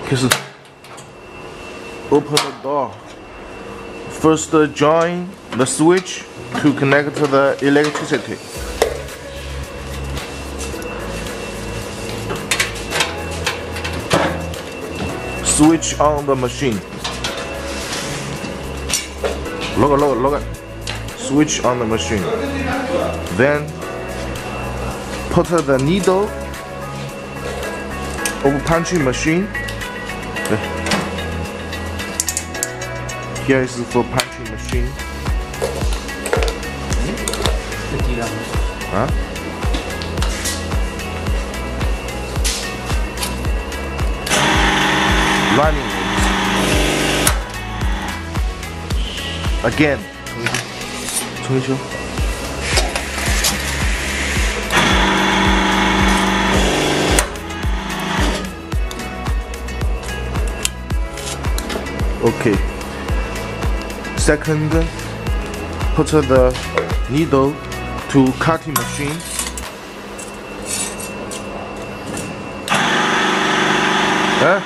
Just open the door. First, join the switch to connect to the electricity. Switch on the machine. Look it. Switch on the machine. Then put the needle of punching machine. Here is for punching machine. Huh? Running. Again.重修. Okay. Second, put the needle to cutting machine. Huh?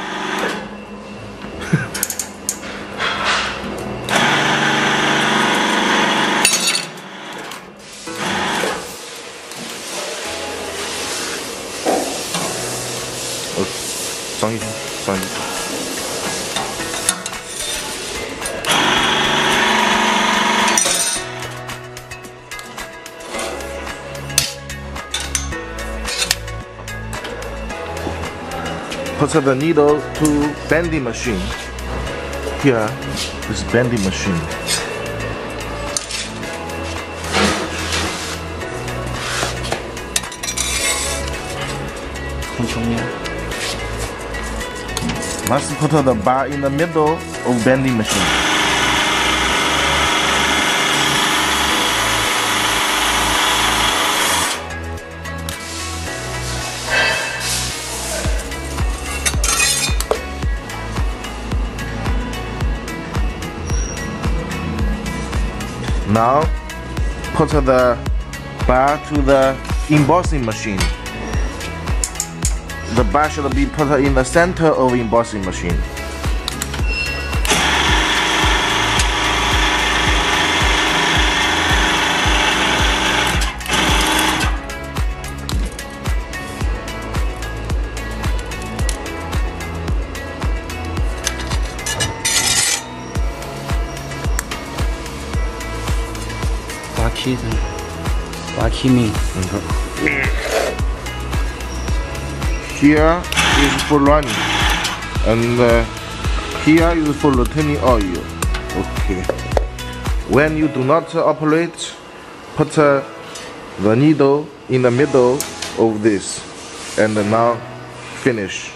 Put the needle to bending machine. Here is bending machine. Must put the bar in the middle of bending machine. Now put the bar to the embossing machine. The bar should be put in the center of embossing machine. Here is for running, and here is for retaining oil. Okay. When you do not operate, put the needle in the middle of this, and now finish.